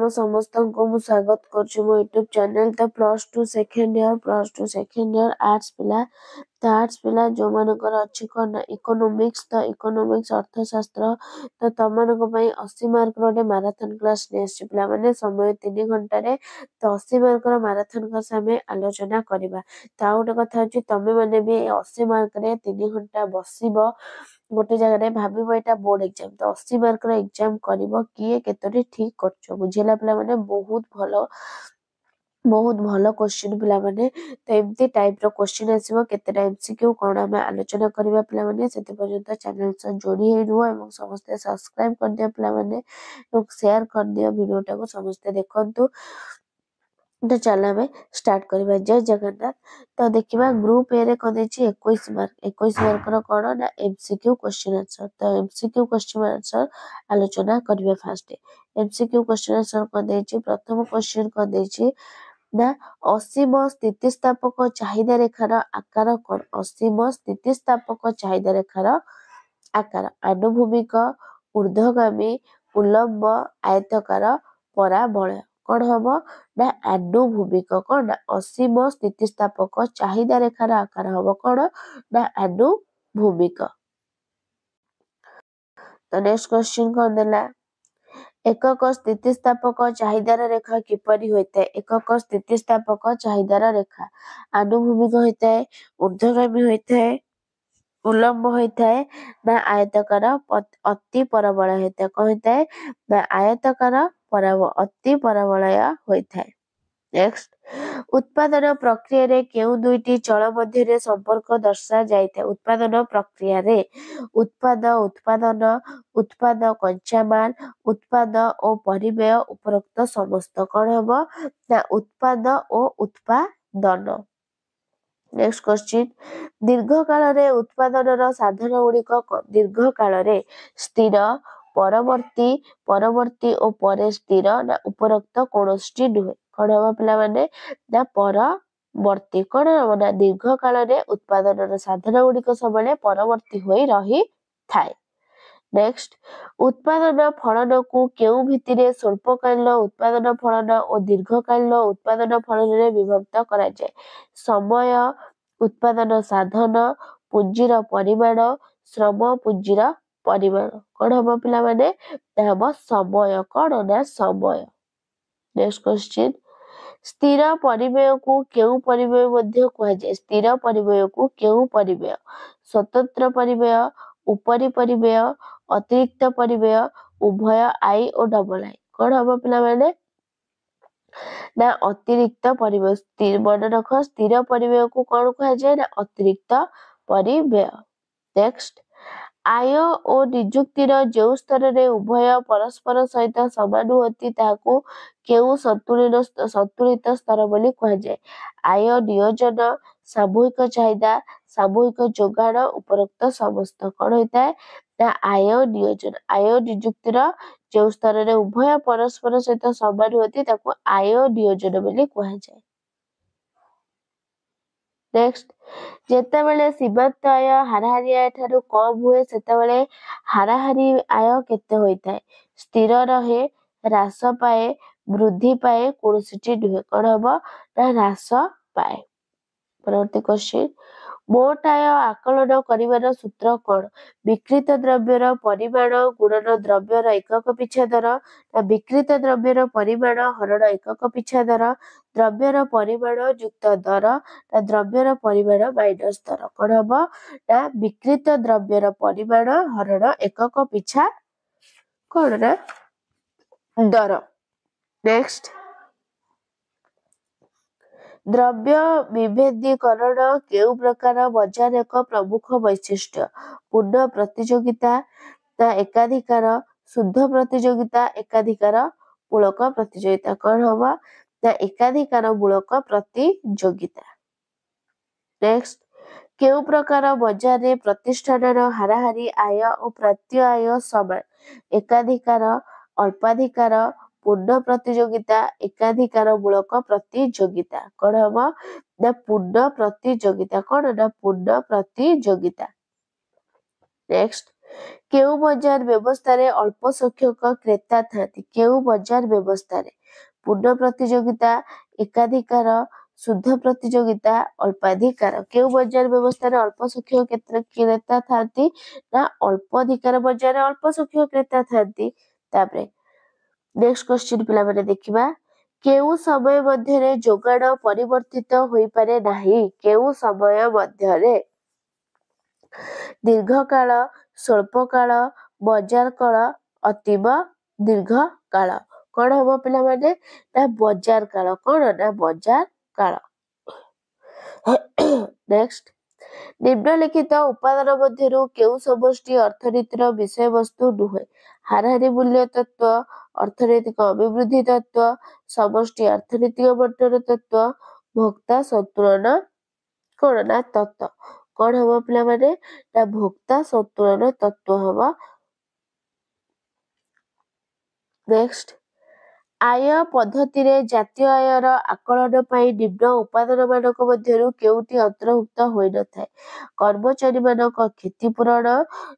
समस्त को मु स्वागत करछु मो यूट्यूब चैनल। तो +2 सेकंड ईयर आर्ट्स पिला तो आर्ट्स पिला जो मानकर अछि कोन इकोनॉमिक्स तो इकोनॉमिक्स अर्थशास्त्र तो तम मानक पई 80 मार्क रो मैराथन क्लास नेस पिला माने समय 3 घंटा रे तो 80 मार्क रो मैराथन क्लास हमें आलोचना करबा। तो गोटे कथा अछि तमे माने भी 80 मार्क रे 3 घंटा बसिबो गोटे जगह रे भाबिबो एटा बोर्ड एग्जाम तो 80 मार्क रो एग्जाम करबो किए केतोटी ठीक करछो बुझिला पिला माने बहुत भलो क्वेश्चन पिला माने तो एमती टाइप रो क्वेश्चन आसीबो केतेटा एमसीक्यू कोन हम आलोचना करबा पिला माने सेते पर्यंत चैनल से जोड़ी हे रुओ एवं समस्त सब्सक्राइब कर दियो पिला माने और शेयर कर दियो वीडियो को समस्त देखंतु। तो चला में स्टार्ट करबा जय जगन्नाथ। तो देखिबा ग्रुप ए रे को देछि 21 मार्क रो कोन ना एमसीक्यू क्वेश्चन आंसर। तो एमसीक्यू क्वेश्चन आंसर आलोचना करबे फास्ट एमसीक्यू क्वेश्चन आंसर को देछि प्रथम क्वेश्चन को देछि ना असीम स्थितिस्थापक चाहिदा रेखार आकार कोन असीम स्थितिस्थापक चाहिदा रेखार आकार आनुभूमिक ऊर्ध्वगामी उल्लंब आयताकार पराबलय कोन हबो ना आनुभूमिक कोन ना असीम स्थितिस्थापक चाहिदा रेखार आकार हबो कोन ना आनुभूमिक। तो नेक्स्ट क्वेश्चन कोन देला एकक स्थितिस्थापक चाहिदार रेखा किपरि होइते एकक स्थितिस्थापक चाहिदार रेखा आनुभूमिक होइते ऊर्ध्वगामी होइते उल्लंब होइते ना आयताकार अति परबलय होइते कहते ना आयताकार अति परबलय होइते। नेक्स्ट उत्पादन प्रक्रिया रे केउ दुईटी चल मध्य रे संपर्क दर्शा जाइते उत्पादन प्रक्रिया रे उत्पादन उत्पाद कच्चामाल उत्पाद और परिव्यय उपरोक्त समस्त कोन हबो ना उत्पाद और उत्पादन। नेक्स्ट क्वेश्चन दीर्घ काल रे उत्पादन साधन गुड़िक दीर्घ काल रे स्थिर परवर्ती और परे स्थिर ना उपरोक्त कोनोष्टि नुहे कोन हबो पिला माने ना परवर्ती कोन हबो ना दीर्घ काल रे उत्पादन साधन गुड़िक सबले परवर्ती होई रही थाए। नेक्स्ट उत्पादन फलन को केउ भित्तिरे स्वल्पकालीन उत्पादन फलन और दीर्घकालीन उत्पादन फलन रे विभक्त करा जाय समय उत्पादन साधन पुंजीर परिमाण श्रम पुंजीर परिमाण कोन हबो पिला माने हबो समय कोन ना समय। नेक्स्ट क्वेश्चन स्थिर परिव्यय को केउ परिव्यय मध्य कहा जाय स्थिर परिव्यय को केउ परिव्यय स्वतंत्र परिव्यय उपरि परिव्यय अतिरिक्त परिव्यय उभय आई और डबल आई कोन हबो पिला माने ना अतिरिक्त परिव्यय स्थिर मन रख स्थिर परिव्यय को कोन कहा जाय ना अतिरिक्त परिव्यय। नेक्स्ट आय और नियुक्तिर जो स्तर रे उभय परस्पर सहित समानुपाती ताकू केउ संतुलित स्तर बोली कहा जाय आय नियोजन सामूहिक चाहिदा सामूहिक जोगाण उपरोक्त समस्त कोन होता है ना आय नियोजन आय नियुक्तिर जो स्तर रे उभय परस्पर सहित समानुपाती ताकू आय नियोजन बोली कहा जाय। नेक्स्ट जेतेबेले सीमांत आय हाराहारी आय ठारू कम हुए सेतेबेले हाराहारी आय केते होइताय स्थिर रहे ह्रास पाए वृद्धि पाए कोनोसिटी नुहे कोन हबो ना ह्रास पाए। परवर्ती क्वेश्चन मोट आय आकलन करिवार सूत्र कोन विक्रीत द्रव्यर परिमाण गुणन द्रव्यर एकक पिछा दर ना विक्रीत द्रव्यर परिमाण हरण एकक पिछा दर द्रव्यर परिमाण युक्त दर ना द्रव्यर परिमाण माइनस दर कोन हबो ना विक्रीत द्रव्यर परिमाण हरण एकक पिछा कोन ना दर। नेक्स्ट द्रव्य विभेदीकरण केउ प्रकार बाजार एक प्रमुख वैशिष्ट्य पूर्ण प्रतियोगिता ना एकाधिकार शुद्ध प्रतियोगिता एकाधिकार मूलक प्रतियोगिता कोन हबो ना एकाधिकार मूलक प्रतियोगिता। नेक्स्ट केउ प्रकार बाजार रे प्रतिष्ठानर हाराहारी आय और प्रत्यय आय समान एकाधिकार अल्पाधिकार पूर्ण प्रतियोगिता एकाधिकार मूलक प्रतियोगिता कोन हबो ना पूर्ण प्रतियोगिता कोन ना पूर्ण प्रतियोगिता। नेक्स्ट केउ बजार व्यवस्था रे अल्प संख्यक क्रेता थाती केउ बजार व्यवस्था रे पूर्ण प्रतियोगिता एकाधिकार शुद्ध प्रतियोगिता अल्पाधिकार केउ बजार व्यवस्था रे अल्प संख्यक क्रेता थाती ना अल्प अधिकार बजार रे अल्प संख्यक क्रेता थाती। तापरे नेक्स्ट क्वेश्चन पिला माने देखिबा केउ समय मध्यरे जोगाड़ परिवर्तित होई पारे नाही केउ समय मध्यरे दीर्घकाल स्वल्पकाल बजार काल अतीब दीर्घ काल कौन हम पिला माने ना बजार काल कौन ना बजार काल। नेक्स्ट निम्नलिखित उपादान मध्यरु केउ समष्टि अर्थनीतिर विषय वस्तु नुहे हाराहारी मूल्य तत्व अर्थनैतिक अभिवृद्धि तत्व समष्टि अर्थनैतिक बंटन तत्व भोक्ता संतुलन कौन ना तत्व कौन हम पिला माने ना भोक्ता संतुलन तत्व हम। नेक्स्ट आय पद्धति रे जातीय आयर आकलन पाई निम्न उपादान मानक मध्यरु केउटी अंतर्भुक्त होई न थाए कर्मचारी मानक क्षतिपूरण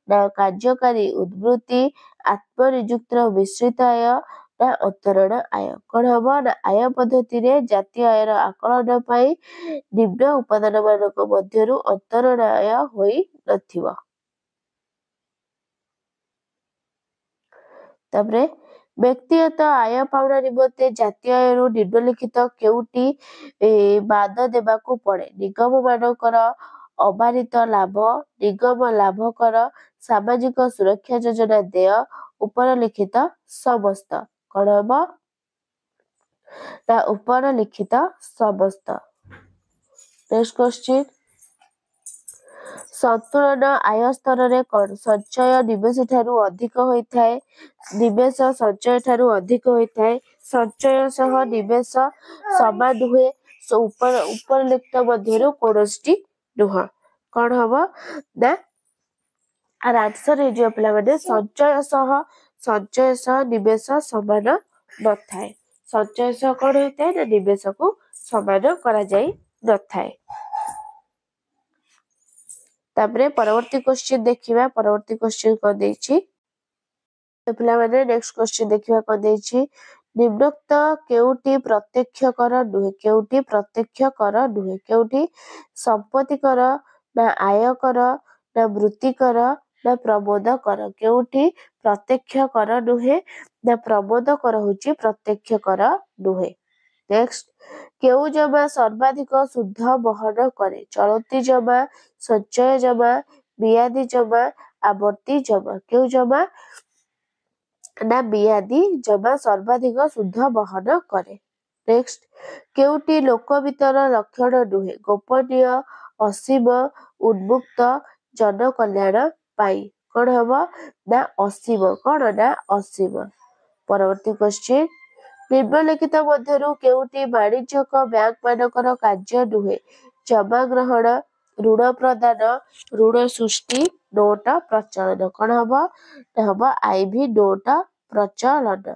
ना कार्यकारी उद्वृत्ति आत्मनियुक्त मिश्रित आय ना अंतरण आय कौन हम ना आय पद्धति रे जातीय आयर आकलन पाई निम्न उपादान मानक मध्यरु अंतरण आय होई नथिबो। तापरे व्यक्तिगत आय पाउना निमंते जातीय आयरु निम्नलिखित केउटी बाद देबाकू पड़े निगम मानकर अबारित लाभ निगम लाभ कर सामाजिक सुरक्षा योजना देय उपरलिखित समस्त कौन हम ना उपरलिखित समस्त। नेक्स्ट क्वेश्चन संतुलन आय स्तर रे कौन संचय निवेश ठारू अधिक होइथाए निवेश संचय ठारू अधिक होइथाए संचय सह निवेश समान हुए उपरलिखित मध्यरु कोनोष्टि नुह कौन हम ना आर आंसर हे जो पिला माने संचय सह निवेश समान न थाए संचय सह कौन होइथाए ना निवेश को समान करा जाई न थाए। तापरे परवर्ती क्वेश्चन देखिबा परवर्ती क्वेश्चन को देछि तो पिला माने नेक्स्ट क्वेश्चन देखिबा को देछि निम्नोक्त केउटी प्रत्यक्ष कर नुहे केउटी प्रत्यक्ष कर नुहे केउटी संपत्ति कर ना आय कर ना वृत्ति कर ना प्रमोद कर केउटी प्रत्यक्ष कर नुहे ना प्रमोद कर होची प्रत्यक्ष कर नुहे। नेक्स्ट केउ जमा सर्वाधिक शुद्ध बहन करे चलती जमा संचय जमा मियादी जमा आवर्ती जमा केउ जमा ना मियादी जमा सर्वाधिक शुद्ध बहन करे। नेक्स्ट केउटी लोकवितर लक्षण नुहे गोपनीय असीम उन्मुक्त जन कल्याण पाई कौन हम ना असीम कौन ना असीम। परवर्ती क्वेश्चन निम्नलिखित मध्यरु केउटी वाणिज्यिक बैंक मानकर कार्य नुहे जमा ग्रहण ऋण प्रदान ऋण सृष्टि नोट प्रचलन कौन हम आईवी नोट प्रचलन।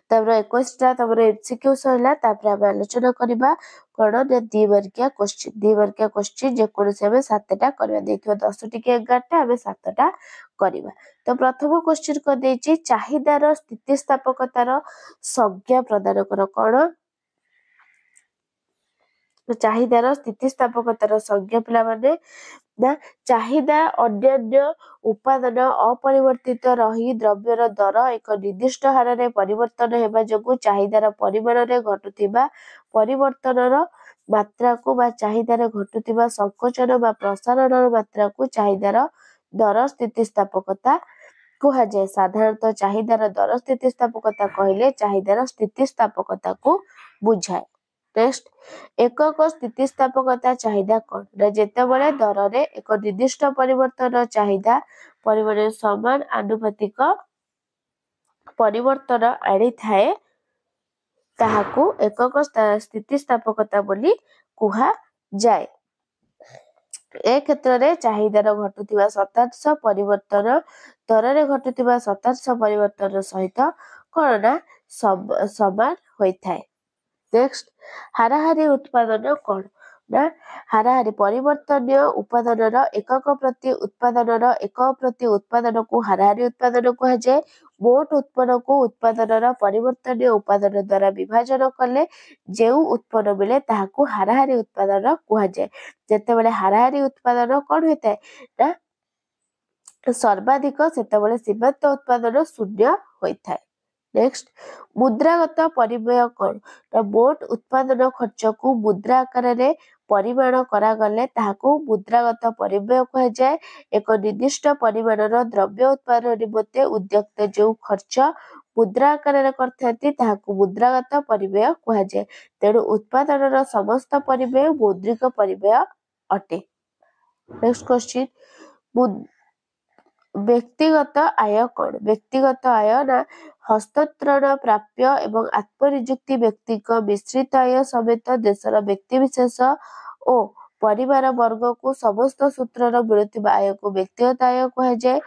तमरा 21 टा तमरा एमसीक्यू सहिला तापर हम आलोचना करबा कोन ने 2 मार्किया क्वेश्चन जे कोनसे हम 7 टा करबा देखिबा 10 टिके 11 टा हम 7 टा करबा। तो प्रथम क्वेश्चन को देछि चाहिदार स्थितिस्थापकतार संज्ञा प्रदान कर कोन चाहिदार स्थितिस्थापकतार संज्ञा पिला माने ना चाहिदा अन्य उपादान अपरिवर्तित रही द्रव्यर दर एक निर्दिष्ट हार रे परिवर्तन हेबा जगु चाहिदार परिमाण रे घटुथिबा परिवर्तनर मात्रा को बा चाहिदार घटुथिबा संकोचन बा प्रसारणर मात्रा को चाहिदार दर स्थितिस्थापकता कुहा जाय साधारणतः चाहिदार दर स्थितिस्थापकता कहले चाहिदार स्थितिस्थापकता को बुझाए। नेक्स्ट एकक स्थितिस्थापकता चाहिदा कोन ना जेतेबेले दर रे एक निर्दिष्ट परिवर्तन चाहिदा परिमाण समान आनुपातिक परिवर्तन आनी थाए ताहाकू एकक स्थितिस्थापकता बोली कुहा जाए। ए क्षेत्र रे चाहिदार घटुथिबा शतांश परिवर्तन दर रे घटुथिबा शतांश परिवर्तन सहित कोन ना समान होई थाए। नेक्स्ट हाराहारी उत्पादन कोन ନା ହାରାହାରି ପରିବର୍ତ୍ତନୀୟ ଉପାଦାନର ଏକକ ପ୍ରତି ଉତ୍ପାଦନକୁ ହାରାହାରି ଉତ୍ପାଦନ କୁହାଯାଏ। ମୋଟ ଉତ୍ପନ୍ନକୁ ଉତ୍ପାଦନର ପରିବର୍ତ୍ତନୀୟ ଉପାଦାନ ଦ୍ୱାରା ବିଭାଜନ କଲେ ଯେଉଁ ଉତ୍ପନ୍ନ ମିଳେ ତାହାକୁ ହାରାହାରି ଉତ୍ପାଦନ କୁହାଯାଏ। ଯେତେବେଳେ ହାରାହାରି ଉତ୍ପାଦନ କଣ ହୋଇଥାଏ ନା ସର୍ବାଧିକ, ସେତେବେଳେ ସୀମାନ୍ତ ଉତ୍ପାଦନ ଶୂନ୍ୟ ହୋଇଥାଏ। ନେକ୍ସଟ, ମୁଦ୍ରାଗତ ପରିବ୍ୟୟ କଣ? ନା ମୋଟ ଉତ୍ପାଦନ ଖର୍ଚ୍ଚକୁ ମୁଦ୍ରା ଆକାରରେ ପରିମାଣ କରାଗଲେ ତାହାକୁ ମୁଦ୍ରାଗତ ପରିବ୍ୟୟ କୁହାଯାଏ। ଏକ ନିର୍ଦ୍ଦିଷ୍ଟ ପରିମାଣର ଦ୍ରବ୍ୟ ଉତ୍ପାଦନ ନିମନ୍ତେ ଉଦ୍ୟୋକ୍ତା ଯେଉଁ ଖର୍ଚ୍ଚ ମୁଦ୍ରା ଆକାରରେ କରିଥାନ୍ତି ତାହାକୁ ମୁଦ୍ରାଗତ ପରିବ୍ୟୟ କୁହାଯାଏ। ତେଣୁ ଉତ୍ପାଦନର ସମସ୍ତ ପରିବ୍ୟୟ ମୌଦ୍ରିକ ପରିବ୍ୟୟ ଅଟେ। ନେକ୍ସଟ କ୍ୱେଶ୍ଚିନ୍, ବ୍ୟକ୍ତିଗତ ଆୟ କଣ? ବ୍ୟକ୍ତିଗତ ଆୟ ନା ହସ୍ତାନ୍ତରଣ ପ୍ରାପ୍ୟ ଏବଂ ଆତ୍ମନିଯୁକ୍ତି ବ୍ୟକ୍ତିଙ୍କ ମିଶ୍ରିତ ଆୟ ସମେତ ଦେଶର ବ୍ୟକ୍ତିବିଶେଷ ଓ ପରିବାର ବର୍ଗକୁ ସମସ୍ତ ସୂତ୍ରର ମିଳୁଥିବା ଆୟକୁ ବ୍ୟକ୍ତିଗତ ଆୟ କୁହାଯାଏ।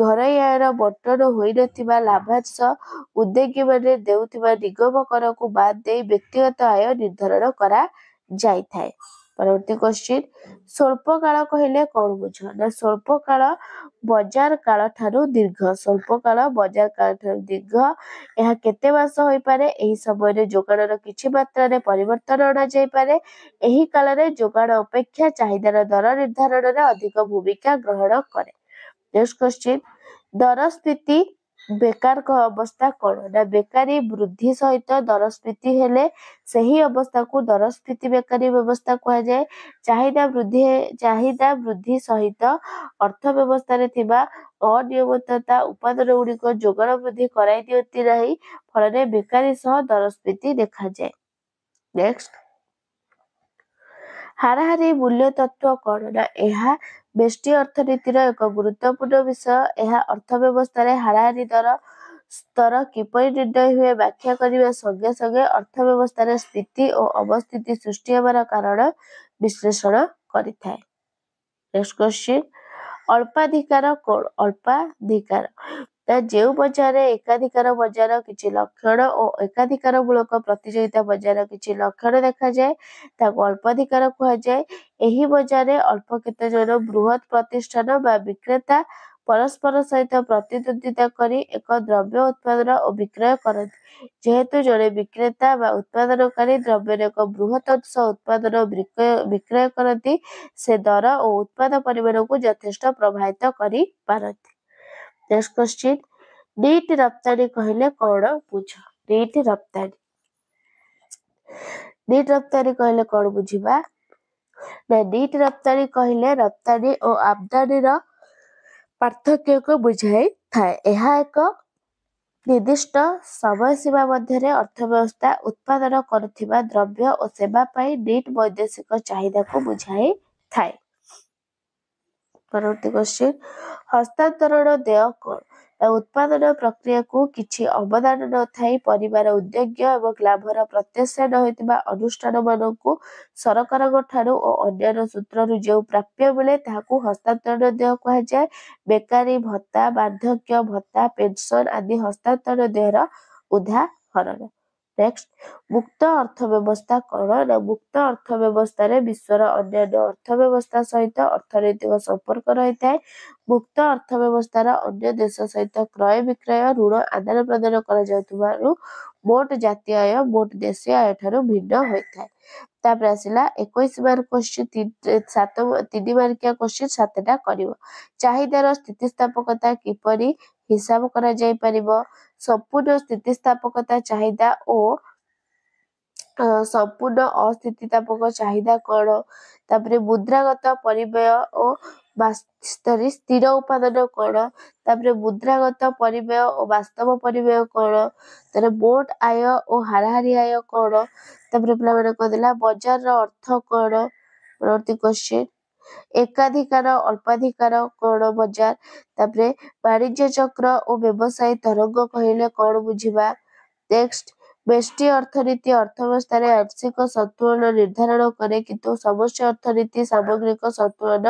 ଘରୋଇ ଆୟର ବଣ୍ଟନ ହୋଇନଥିବା ଲାଭାଂଶ ଉଦ୍ୟୋଗୀମାନେ ଦେଉଥିବା ନିଗମ କରକୁ ବାଦ ଦେଇ ବ୍ୟକ୍ତିଗତ ଆୟ ନିର୍ଦ୍ଧାରଣ କରାଯାଇଥାଏ। ପରବର୍ତ୍ତୀ କ୍ୱେଶ୍ଚିନ୍, ସ୍ୱଳ୍ପକାଳ କହିଲେ କଣ ବୁଝ? ନା ସ୍ୱଳ୍ପକାଳ ବଜାର କାଳ ଠାରୁ ଦୀର୍ଘ। ସ୍ୱଳ୍ପକାଳ ବଜାର କାଳ ଠାରୁ ଦୀର୍ଘ। ଏହା କେତେ ମାସ ହୋଇପାରେ? ଏହି ସମୟରେ ଯୋଗାଣର କିଛି ମାତ୍ରାରେ ପରିବର୍ତ୍ତନ ଅଣାଯାଇପାରେ। ଏହି କାଳରେ ଯୋଗାଣ ଅପେକ୍ଷା ଚାହିଦାର ଦର ନିର୍ଦ୍ଧାରଣରେ ଅଧିକ ଭୂମିକା ଗ୍ରହଣ କରେ। ନେକ୍ସଟ କ୍ୱେଶ୍ଚିନ୍, ଦରସ୍ଫୀତି ବେକାର ଅବସ୍ଥା କଣ? ନା ବେକାରୀ ବୃଦ୍ଧି ସହିତ ଦରସ୍ଫୀତି ହେଲେ ସେହି ଅବସ୍ଥାକୁ ଦରସ୍ଫୀତି ବେକାରୀ ବ୍ୟବସ୍ଥା କୁହାଯାଏ। ଚାହିଦା ବୃଦ୍ଧି ସହିତ ଅର୍ଥ ବ୍ୟବସ୍ଥାରେ ଥିବା ଅନିୟମିତତା ଉପାଦାନ ଗୁଡ଼ିକ ଯୋଗାଣ ବୃଦ୍ଧି କରାଇ ଦିଅନ୍ତି ନାହିଁ, ଫଳରେ ବେକାରୀ ସହ ଦରସ୍ଫୀତି ଦେଖାଯାଏ। ନେକ୍ସଟ, ହାରାହାରି ମୂଲ୍ୟ ତତ୍ତ୍ୱ କଣ? ନା ଏହା ବ୍ୟଷ୍ଟି ଅର୍ଥନୀତିର ଏକ ଗୁରୁତ୍ୱପୂର୍ଣ୍ଣ ବିଷୟ। ଏହା ଅର୍ଥ ବ୍ୟବସ୍ଥାରେ ହାରାହାରି ଦର ସ୍ତର କିପରି ନିର୍ଣ୍ଣୟ ହୁଏ ବ୍ୟାଖ୍ୟା କରିବା ସଙ୍ଗେ ସଙ୍ଗେ ଅର୍ଥ ବ୍ୟବସ୍ଥାରେ ସ୍ଥିତି ଓ ଅବସ୍ଥିତି ସୃଷ୍ଟି ହେବାର କାରଣ ବିଶ୍ଳେଷଣ କରିଥାଏ। ନେକ୍ସଟ କ୍ୱେଶ୍ଚିନ୍, ଅଳ୍ପାଧିକାର କଣ? ଅଳ୍ପାଧିକାର ନା ଯେଉଁ ବଜାରରେ ଏକାଧିକାର ବଜାର କିଛି ଲକ୍ଷଣ ଓ ଏକାଧିକାର ମୂଳକ ପ୍ରତିଯୋଗିତା ବଜାର କିଛି ଲକ୍ଷଣ ଦେଖାଯାଏ ତାକୁ ଅଳ୍ପାଧିକାର କୁହାଯାଏ। ଏହି ବଜାରରେ ଅଳ୍ପ କେତେଜଣ ବୃହତ ପ୍ରତିଷ୍ଠାନ ବା ବିକ୍ରେତା ପରସ୍ପର ସହିତ ପ୍ରତିଦ୍ୱନ୍ଦ୍ୱିତା କରି ଏକ ଦ୍ରବ୍ୟ ଉତ୍ପାଦନ ଓ ବିକ୍ରୟ କରନ୍ତି। ଯେହେତୁ ଜଣେ ବିକ୍ରେତା ବା ଉତ୍ପାଦନକାରୀ ଦ୍ରବ୍ୟର ଏକ ବୃହତ ଅଂଶ ଉତ୍ପାଦନ ଓ ବିକ୍ରୟ କରନ୍ତି, ସେ ଦର ଓ ଉତ୍ପାଦ ପରିମାଣକୁ ଯଥେଷ୍ଟ ପ୍ରଭାବିତ କରିପାରନ୍ତି। ନେକ୍ସଟ କ୍ୱେଶ୍ଚିନ୍, ନିଟ୍ ରପ୍ତାନି କହିଲେ କଣ ବୁଝ? ନିଟ୍ ରପ୍ତାନି କହିଲେ କଣ ବୁଝିବା? ନା ନିଟ୍ ରପ୍ତାନି କହିଲେ ରପ୍ତାନି ଓ ଆମଦାନିର ପାର୍ଥକ୍ୟକୁ ବୁଝାଇଥାଏ। ଏହା ଏକ ନିର୍ଦ୍ଦିଷ୍ଟ ସମୟସୀମା ମଧ୍ୟରେ ଅର୍ଥବ୍ୟବସ୍ଥା ଉତ୍ପାଦନ କରୁଥିବା ଦ୍ରବ୍ୟ ଓ ସେବା ପାଇଁ ନିଟ୍ ବୈଦେଶିକ ଚାହିଦାକୁ ବୁଝାଇଥାଏ। ପରବର୍ତ୍ତୀ କ୍ୱେଶ୍ଚିନ୍, ହସ୍ତାନ୍ତରଣ ଦେୟ କଣ? ଉତ୍ପାଦନ ପ୍ରକ୍ରିୟାକୁ କିଛି ଅବଦାନ ନଥାଇ ପରିବାର ଉଦ୍ୟୋଗ ଏବଂ ଲାଭର ପ୍ରତ୍ୟାଶା ନ ହୋଇଥିବା ଅନୁଷ୍ଠାନମାନଙ୍କୁ ସରକାରଙ୍କ ଠାରୁ ଓ ଅନ୍ୟାନ୍ୟ ସୂତ୍ରରୁ ଯେଉଁ ପ୍ରାପ୍ୟ ମିଳେ ତାହାକୁ ହସ୍ତାନ୍ତରଣ ଦେୟ କୁହାଯାଏ। ବେକାରୀ ଭତ୍ତା, ବାର୍ଦ୍ଧକ୍ୟ ଭତ୍ତା, ପେନସନ ଆଦି ହସ୍ତାନ୍ତରଣ ଦେୟର ଉଦାହରଣ। ନେକ୍ସଟ, ମୁକ୍ତ ଅର୍ଥ ବ୍ୟବସ୍ଥା କଣ? ନା ମୁକ୍ତ ଅର୍ଥ ବ୍ୟବସ୍ଥାରେ ବିଶ୍ୱର ଅନ୍ୟାନ୍ୟ ଅର୍ଥ ବ୍ୟବସ୍ଥା ସହିତ ଅର୍ଥନୈତିକ ସମ୍ପର୍କ ରହିଥାଏ। ମୁକ୍ତ ଅର୍ଥ ବ୍ୟବସ୍ଥାର ଅନ୍ୟ ଦେଶ ସହିତ କ୍ରୟ ବିକ୍ରୟ, ଋଣ ଆଦାନ ପ୍ରଦାନ କରାଯାଉଥିବାରୁ ମୋଟ ଜାତୀୟ ଆୟ ମୋଟ ଦେଶୀୟ ଆୟ ଠାରୁ ଭିନ୍ନ ହୋଇଥାଏ। ତାପରେ ଆସିଲା 21 ମାର୍କ କ୍ୱେଶ୍ଚିନ୍, 3 ମାର୍କିଆ କ୍ୱେଶ୍ଚିନ୍ 7ଟା କରିବ। ଚାହିଦାର ସ୍ଥିତିସ୍ଥାପକତା କିପରି ହିସାବ କରାଯାଇପାରିବ? ସମ୍ପୂର୍ଣ୍ଣ ସ୍ଥିତିସ୍ଥାପକତା ଚାହିଦା ଓ ସମ୍ପୂର୍ଣ୍ଣ ଅସ୍ଥିତିସ୍ଥାପକ ଚାହିଦା କଣ? ତାପରେ ମୁଦ୍ରାଗତ ପରିବ୍ୟୟ ଓ ସ୍ଥିର ଉପାଦାନ କଣ? ତାପରେ ମୁଦ୍ରାଗତ ପରିବ୍ୟୟ ଓ ବାସ୍ତବ ପରିବ୍ୟୟ କଣ? ତାପରେ ମୋଟ ଆୟ ଓ ହାରାହାରି ଆୟ କଣ? ତାପରେ ପିଲାମାନେ କହିଦେଲା ବଜାରର ଅର୍ଥ କଣ? ପରବର୍ତ୍ତୀ କ୍ୱେଶ୍ଚିନ୍, ଏକାଧିକାର ଅଳ୍ପାଧିକାର କଣ ବଜାର? ତାପରେ ବାଣିଜ୍ୟ ଚକ୍ର ଓ ବ୍ୟବସାୟୀ ତରଙ୍ଗ କହିଲେ କଣ ବୁଝିବା? ନେକ୍ସଟ, ବ୍ୟଷ୍ଟି ଅର୍ଥନୀତି ଅର୍ଥବ୍ୟବସ୍ଥାରେ ଆଂଶିକ ସନ୍ତୁଳନ ନିର୍ଦ୍ଧାରଣ କରେ କିନ୍ତୁ ସମଷ୍ଟି ଅର୍ଥନୀତି ସାମଗ୍ରିକ ସନ୍ତୁଳନ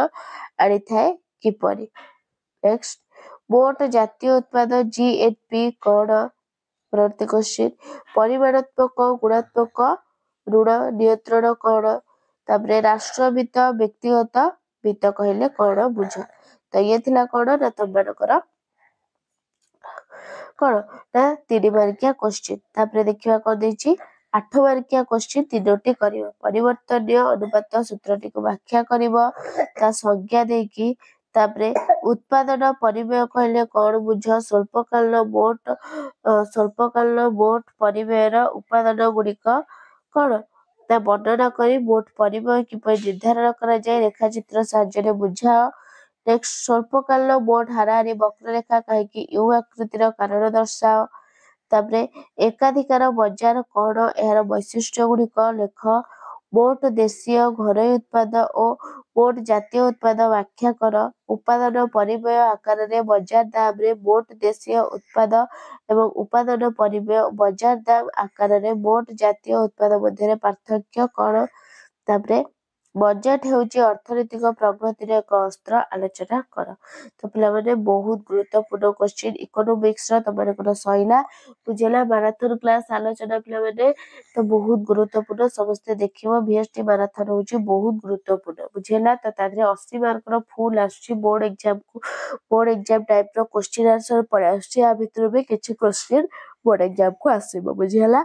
ଆଣିଥାଏ କିପରି? ନେକ୍ସଟ, ମୋଟ ଜାତୀୟ ଉତ୍ପାଦ GNP କଣ? ପରବର୍ତ୍ତୀ କ୍ୱେଶ୍ଚିନ୍, ପରିମାଣାତ୍ମକ ଗୁଣାତ୍ମକ ଋଣ ନିୟନ୍ତ୍ରଣ କଣ? तापरे राष्ट्रभित्त व्यक्तिगत भित्त कहले कौन बुझ। तो ये थिला कौन ना तुमମାନଙ୍କର कौन ना 3 मार्किया क्वेश्चन। तापरे देखिबा कोन देछि 8 मार्किया क्वेश्चन 3टी करिवो। परिवर्तनीय अनुपात सूत्रटी को व्याख्या करिवो ता संज्ञा देकी तापरे उत्पादन परिव्यय कहले कौन बुझ। स्वल्पकालीन मोट परिव्ययर उपादान गुड़िक कौन ता वर्णना करी मोट परिव्यय किपरि निर्धारण करा जाए रेखाचित्र साहाय्य बुझाओ। नेक्स्ट स्वल्पकालीन मोट हाराहारी वक्ररेखा कहीं यू आकृतिर कारण दर्शाओ। तापरे एकाधिकार बजार कौन यार वैशिष्ट्य गुड़िक लेख। मोट देशीय घरोई उत्पाद और मोट जातीय उत्पाद व्याख्या कर। उपादान परिव्यय आकार रे बजार दाम रे मोट देशीय उत्पाद एवं उपादान परिव्यय बजार दाम आकार रे मोट जातीय उत्पाद मध्य पार्थक्य कौन। तापरे बजेट हेउची अर्थनैतिक प्रगतिर एक अस्त्र आलोचना कर। तो पिलामाने बहुत गुरुत्वपूर्ण क्वेश्चन इकोनॉमिक्स रा तमनकर सइला बुझेला मैराथन क्लास आलोचना पिलामाने तो बहुत गुरुत्वपूर्ण समस्त देखिबो। VST मैराथन होची बहुत गुरुत्वपूर्ण बुझेला। तो तादरे 80 मार्क रो फुल आछी बोर्ड एग्जाम टाइप रो क्वेश्चन आंसर पड़े आछी। आ भितर भी किछि क्वेश्चन बोर्ड एग्जाम को आसीबो बुझेला।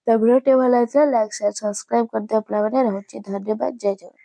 तो वीडियो टे भला लाइक शेयर सब्सक्राइब कर दियो पिलामाने। रहउची धन्यवाद। जय जगन्नाथ।